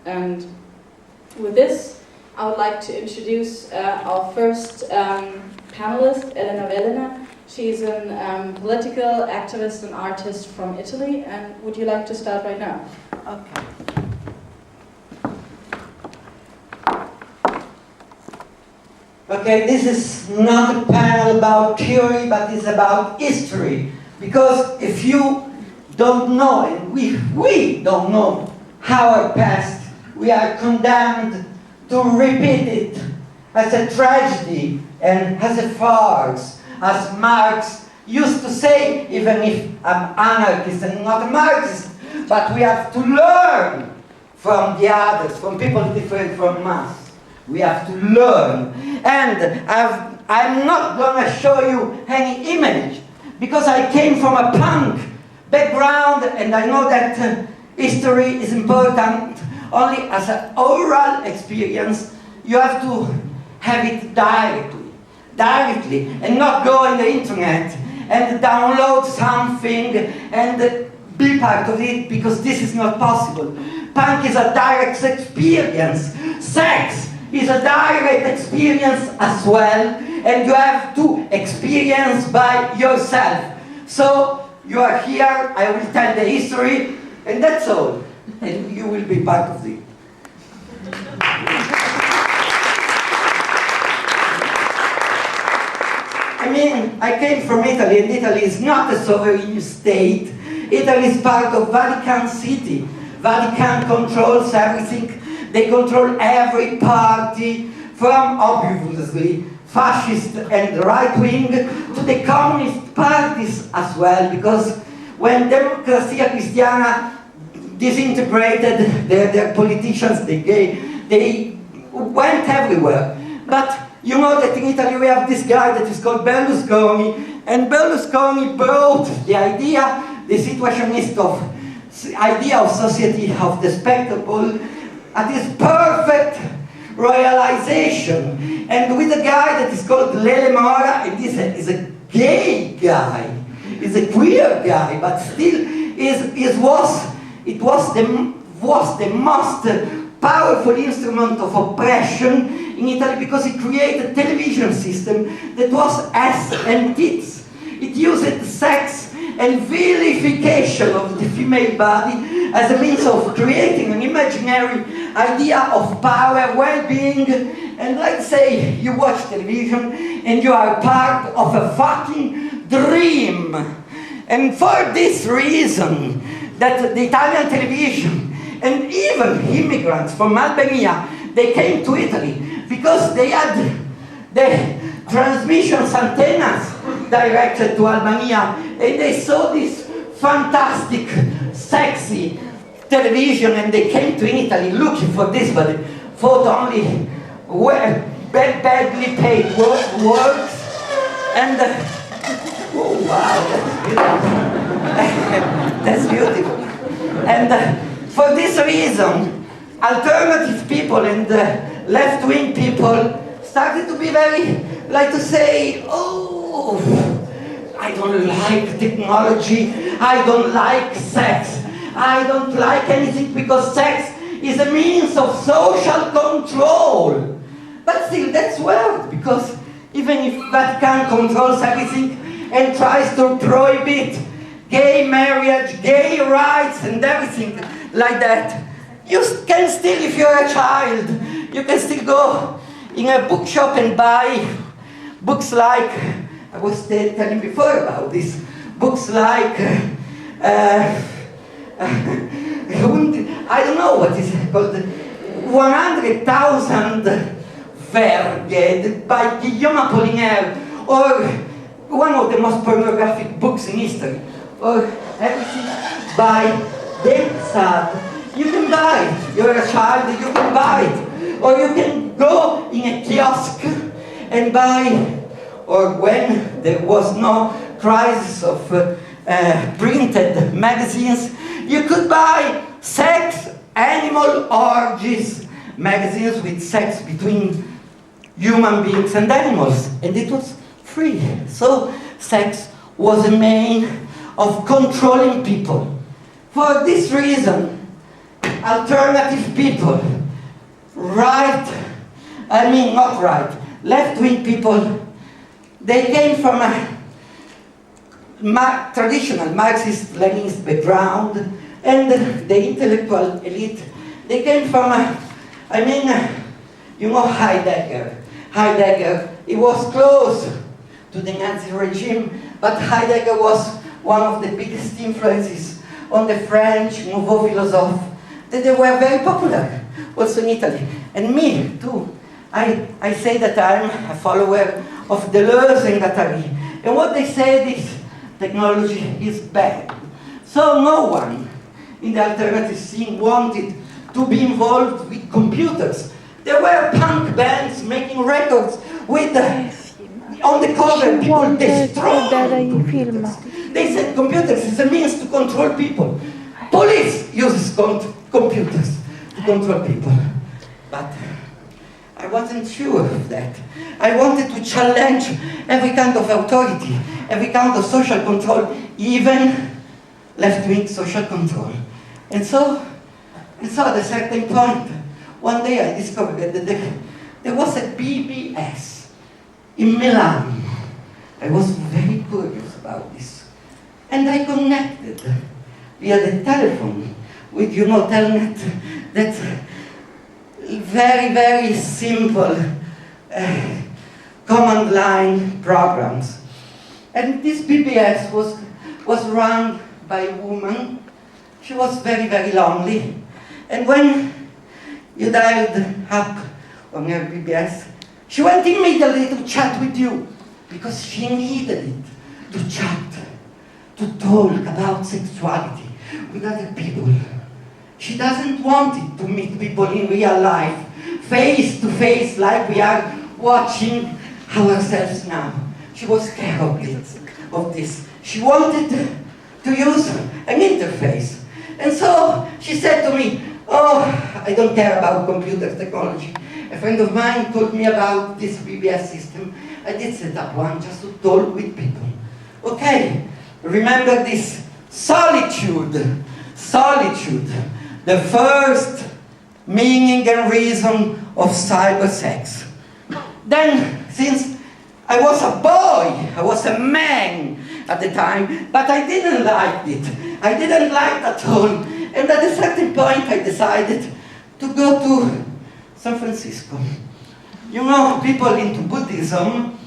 And with this, I would like to introduce our first panelist, Helena Velena. She's a political activist and artist from Italy. And would you like to start right now? Okay. Okay, this is not a panel about theory, but it's about history. Because if you don't know, and we don't know our past, we are condemned to repeat it as a tragedy and as a farce, as Marx used to say, even if I'm anarchist and not a Marxist, but we have to learn from the others, from people different from us. We have to learn. And I'm not going to show you any image, because I came from a punk background, and I know that history is important only as an oral experience. You have to have it directly, and not go on the internet and download something and be part of it, because this is not possible. Punk is a direct experience. Sex is a direct experience as well, and you have to experience by yourself. So you are here, I will tell the history, and that's all. And you will be part of it. I mean, I came from Italy, and Italy is not a sovereign state. Italy is part of Vatican City. Vatican controls everything. They control every party, from obviously fascist and right-wing to the communist parties as well, because when Democrazia Cristiana disintegrated their politicians, they went everywhere. But you know that in Italy we have this guy that is called Berlusconi, and Berlusconi brought the idea, the situationist idea of society of the spectacle, at this perfect royalization. And with a guy that is called Lele Mora, and this is a gay guy, is a queer guy, but still it was the most powerful instrument of oppression in Italy, because it created a television system that was ass and tits. It used sex and vilification of the female body as a means of creating an imaginary idea of power, well-being, and let's say you watch television and you are part of a fucking dream. And for this reason, that the Italian television and even immigrants from Albania, they came to Italy because they had the transmissions antennas directed to Albania, and they saw this fantastic, sexy television, and they came to Italy looking for this, but they thought only badly paid works. And oh wow, that's beautiful. And for this reason, alternative people and left-wing people started to be very, like to say, oh, I don't like technology, I don't like sex, I don't like anything, because sex is a means of social control. But still, that's weird, because even if Vatican controls everything and tries to prohibit gay marriage, gay rights, and everything like that, you can still, if you're a child, you can still go in a bookshop and buy books like, I was telling before about this, books like, I don't know what is it called, 100,000 Verghe by Guillaume Apollinaire, or one of the most pornographic books in history, or everything by Sade. You can buy it. You're a child, you can buy it. Or you can go in a kiosk and buy, or when there was no crisis of printed magazines, you could buy Sex, Animal Orgies magazines with sex between human beings and animals, and it was free. So sex was a means of controlling people. For this reason, alternative people, left-wing people, they came from a traditional Marxist-Leninist background, and the intellectual elite, they came from you know Heidegger. Heidegger, he was close to the Nazi regime, but Heidegger was one of the biggest influences on the French Nouveau philosophe. They were very popular, also in Italy. And me, too. I say that I'm a follower of Deleuze and Guattari. And what they said is, technology is bad. So no one in the alternative scene wanted to be involved with computers. There were punk bands making records with on the cover, people destroying computers. They said computers is a means to control people. Police uses computers to control people. But I wasn't sure of that. I wanted to challenge every kind of authority, every kind of social control, even left-wing social control. And so at a certain point, one day I discovered that there was a BBS in Milan. I was very curious about this. And I connected via the telephone with, Telnet, that very, very simple command line programs. And this BBS was run by a woman. She was very, very lonely. And when you dialed up on her BBS, she went immediately to chat with you, because she needed it to chat, to talk about sexuality with other people. She doesn't want it to meet people in real life, face to face, like we are watching ourselves now. She was scared of this. She wanted to use an interface. And so she said to me, oh, I don't care about computer technology. A friend of mine told me about this BBS system. I did set up one just to talk with people. Okay, remember this solitude. Solitude, the first meaning and reason of cybersex. Then, since I was a boy, I was a man at the time, but I didn't like it. I didn't like it at all. And at a certain point, I decided to go to San Francisco. You know, people into Buddhism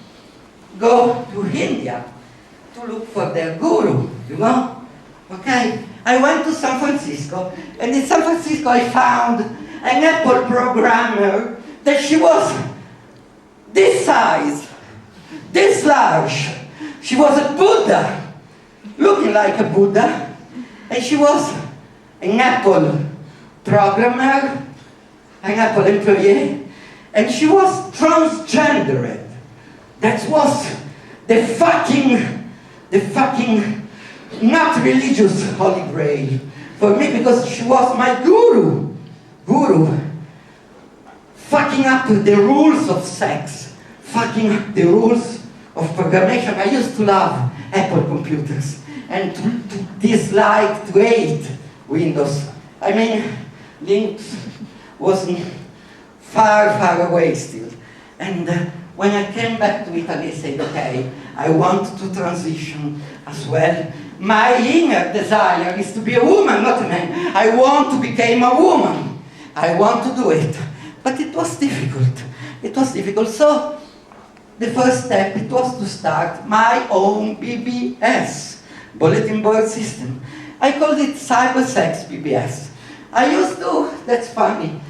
go to India to look for their guru, you know? Okay, I went to San Francisco, and in San Francisco I found an Apple programmer that she was this size, this large. She was a Buddha, looking like a Buddha, and she was an Apple programmer, an Apple employee, and she was transgendered. That was the fucking not religious holy grail for me, because she was my guru, fucking up the rules of sex, fucking up the rules of programmation. I used to love Apple computers and to dislike, to hate Windows. I mean, Linux was far, far away still. And when I came back to Italy, I said, okay, I want to transition as well. My inner desire is to be a woman, not a man. I want to become a woman. I want to do it. But it was difficult. It was difficult. So the first step, it was to start my own BBS, bulletin board system. I called it CYBERSEX BBS. I used to, that's funny,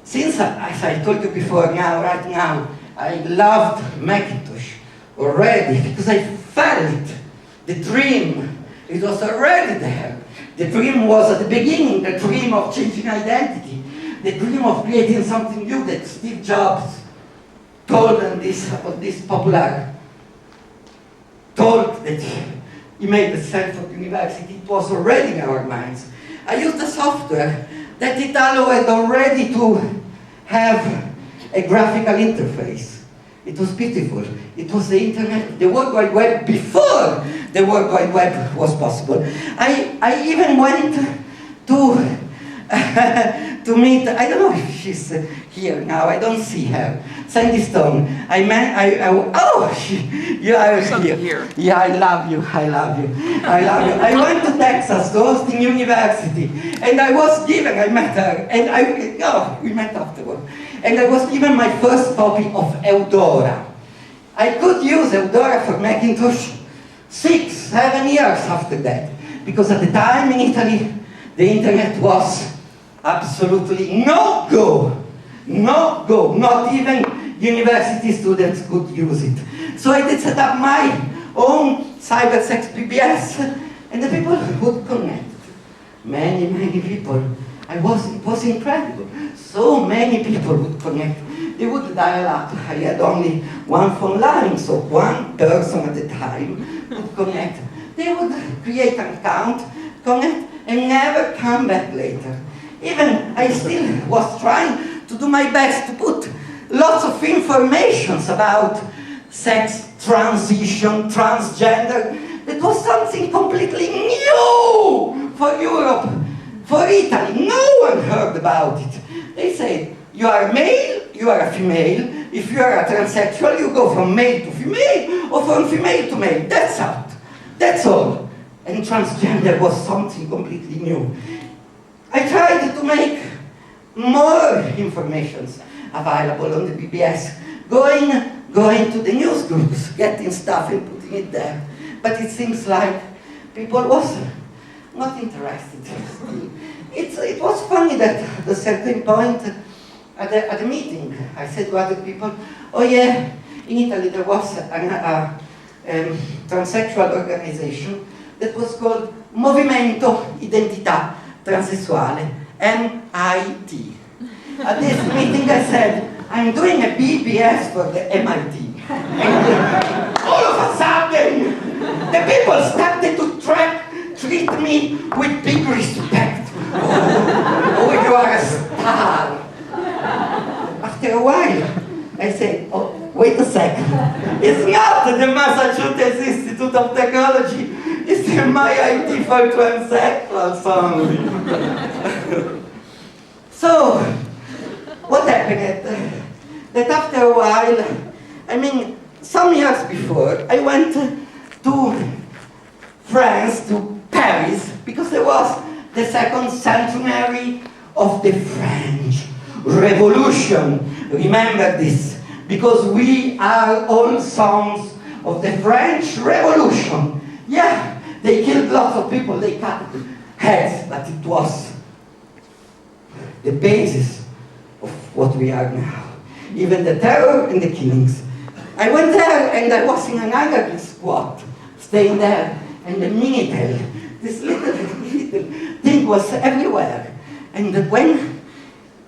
since, as I told you before, right now, I loved Macintosh already, because I felt the dream. It was already there. The dream was at the beginning, the dream of changing identity, the dream of creating something new that Steve Jobs told on this popular talk that he made at Stanford University. It was already in our minds. I used a software that it allowed already to have a graphical interface. It was beautiful. It was the internet, the World Wide Web before the World Wide Web was possible. I even went to to meet, I don't know if she's here now, I don't see her. Sandy Stone. You are here. Yeah, I love you, I love you, I love you. I went to Texas, to Austin University, and I was given, I met her, and we met afterward. And I was given my first copy of Eudora. I could use Eudora for Macintosh 6, 7 years after that. Because at the time in Italy, the internet was absolutely no go. No go. Not even university students could use it. So I did set up my own CYBERSEX BBS, and the people would connect. Many, many people. It was incredible. So many people would connect. They would dial up. I had only one phone line, so one person at a time would connect. They would create an account, connect, and never come back later. Even I still was trying to do my best to put lots of information about sex, transition, transgender. That was something completely new for Europe, for Italy. No one heard about it. They said, you are a male, you are a female. If you are a transsexual, you go from male to female, or from female to male. That's out. That's all. And transgender was something completely new. I tried to make more information available on the BBS, going to the news groups, getting stuff and putting it there. But it seems like people was not interested. It was funny that at a certain point at the meeting, I said to other people, oh yeah, in Italy there was a transsexual organization that was called Movimento Identità Transessuale, MIT. At this meeting I said, I'm doing a BBS for the MIT. And all of a sudden, the people started to treat me with big respect. Oh, you are a star. After a while, I said, oh, wait a second. It's not the Massachusetts Institute of Technology. It's the MIT for transsexuals only. So, what happened? That after a while, I mean, some years before, I went to France, to Paris, because there was the second centenary of the French Revolution. Remember this, because we are all sons of the French Revolution. Yeah, they killed lots of people, they cut heads, but it was the basis of what we are now. Even the terror and the killings. I went there and I was in an Arabic squat, staying there, and the Minitel, this little thing was everywhere. And when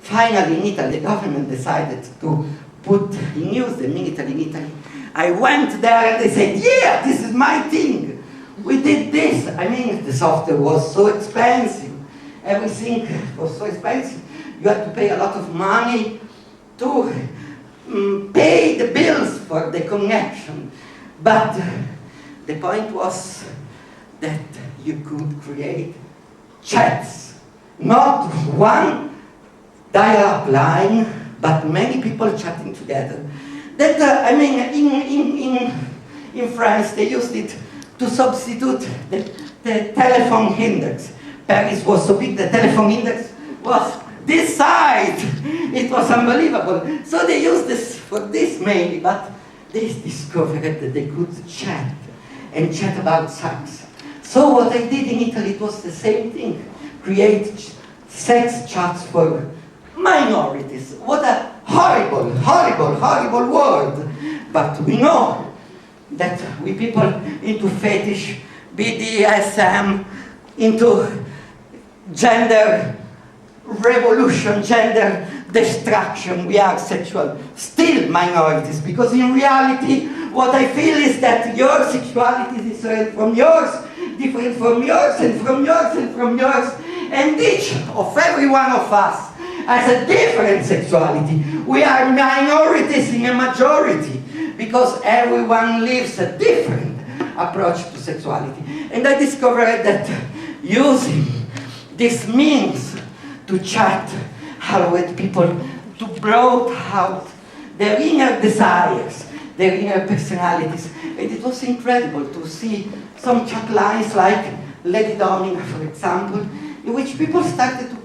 finally in Italy the government decided to put in use the Minitel in Italy, I went there and they said, yeah, this is my thing. We did this. I mean, the software was so expensive. Everything was so expensive. You had to pay a lot of money to pay the bills for the connection. But the point was that you could create chats. Not one dial-up line, but many people chatting together. That, I mean, in France, they used it to substitute the telephone index. Paris was so big, the telephone index was this side. It was unbelievable. So they used this for this mainly, but they discovered that they could chat and chat about sex. So what I did in Italy, it was the same thing. Create sex chats for minorities. What a horrible, horrible, horrible word. But we know that we people into fetish, BDSM, into gender revolution, gender destruction, we are sexual, still minorities, because in reality, what I feel is that your sexuality is different from yours, different from yours, and from yours, and from yours, and each of every one of us has a different sexuality. We are minorities in a majority, because everyone lives a different approach to sexuality. And I discovered that using these means to chat with people, to blurt out their inner desires, their inner personalities. And it was incredible to see some chat lines like Lady Domina, for example, in which people started to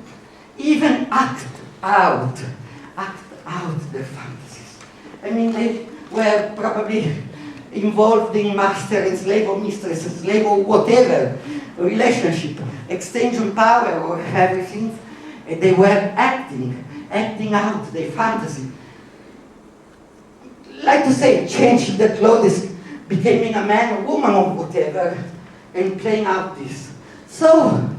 even act out their fantasies. I mean, they were probably involved in master and slave or mistress, slave or whatever relationship, exchange of power or everything, and they were acting out their fantasy. Like to say, changing their clothes, becoming a man or woman or whatever, and playing out this. So,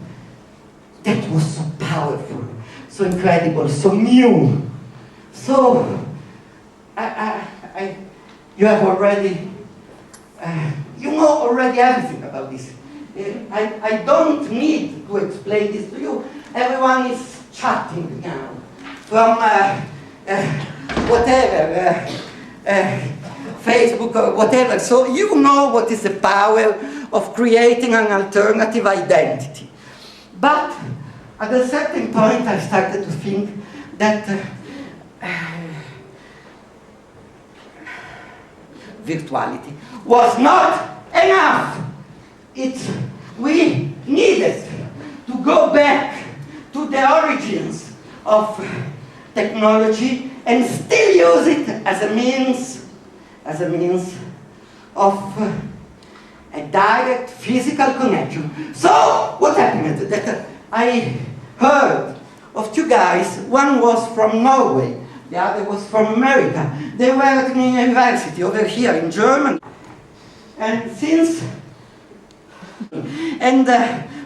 that was so powerful, so incredible, so new. So, you have already, you know already everything about this. I don't need to explain this to you. Everyone is chatting now from whatever, Facebook or whatever. So you know what is the power of creating an alternative identity. But at a certain point I started to think that virtuality was not enough. We needed to go back to the origins of technology and still use it as a means of a direct physical connection. So what happened? That I heard of two guys. One was from Norway, the other was from America. They were at the university over here in Germany. And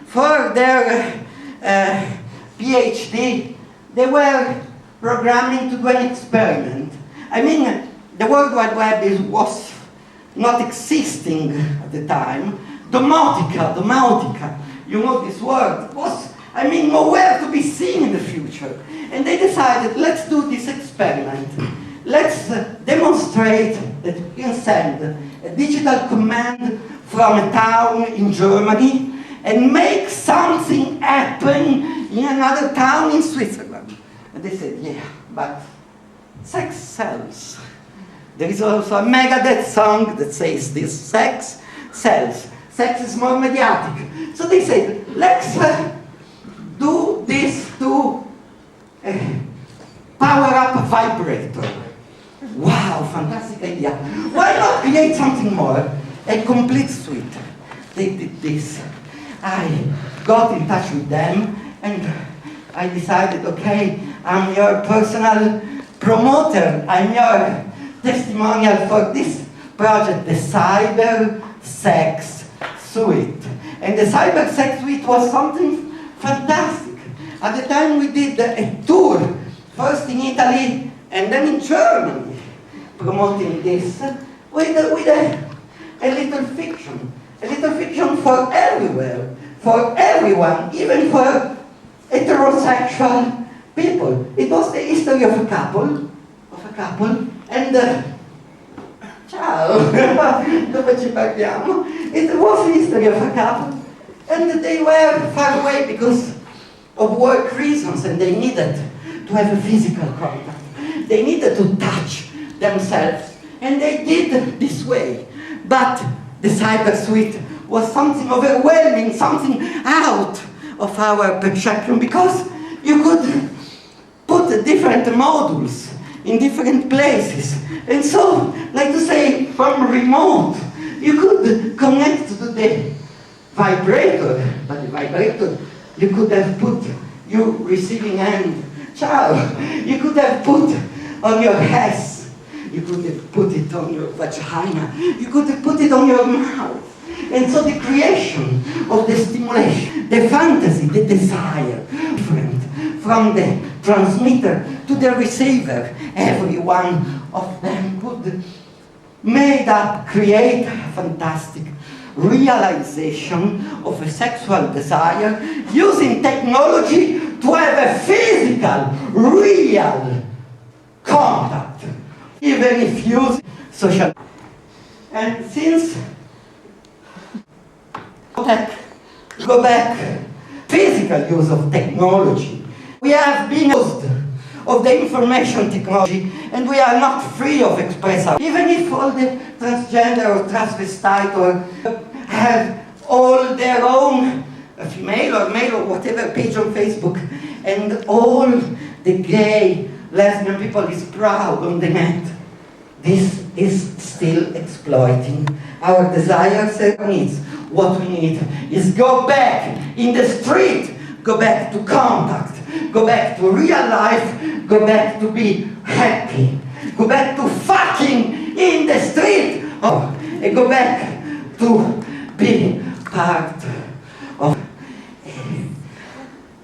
for their PhD, they were programming to do an experiment. I mean, the World Wide Web was not existing at the time. Domotica, you know this word, was, I mean, nowhere to be seen in the future. And they decided, let's do this experiment. Let's demonstrate that we can send a digital command from a town in Germany and make something happen in another town in Switzerland. And they said, yeah, but sex sells. There is also a Megadeth song that says this, sex sells. Sex is more mediatic. So they said, let's do this to power up a vibrator. Wow, fantastic idea. Why not create something more? A complete suite. They did this. I got in touch with them and I decided, okay, I'm your personal promoter. I'm your testimonial for this project, the CYBERSEX suite. And the CYBERSEX suite was something fantastic. At the time we did a tour, first in Italy and then in Germany, promoting this with a little fiction for everywhere, for everyone, even for heterosexual people. It was the history of a couple, and ciao, dove ci parliamo? It was the history of a couple, and they were far away because of work reasons, and they needed to have a physical contact. They needed to touch themselves, and they did this way. But the cyber suite was something overwhelming, something out of our perception, because you could put different modules in different places. And so, like to say, from remote, you could connect to the vibrator, but the vibrator, you could have put your receiving end, ciao, you could have put on your ass, you could have put it on your vagina, you could have put it on your mouth. And so the creation of the stimulation, the fantasy, the desire, different from the transmitter to the receiver, every one of them could create a fantastic realization of a sexual desire using technology to have a physical, real contact, even if used social. And since go back, physical use of technology, We have been used of the information technology, and we are not free of express. Even if all the transgender or transvestite or have all their own female or male or whatever page on Facebook, and all the gay, lesbian people is proud on the net, this is still exploiting our desires and needs. What we need is go back in the street, go back to contact, go back to real life, go back to be happy, go back to fucking in the street, and go back to be part of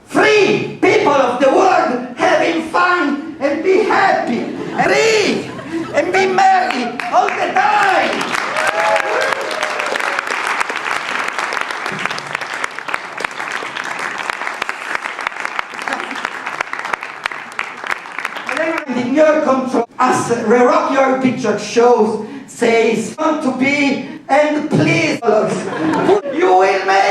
free people of the world, having fun and be happy, free and be merry all the time. In your control, as the Rock Your Picture shows, says, want to be, and please, you will make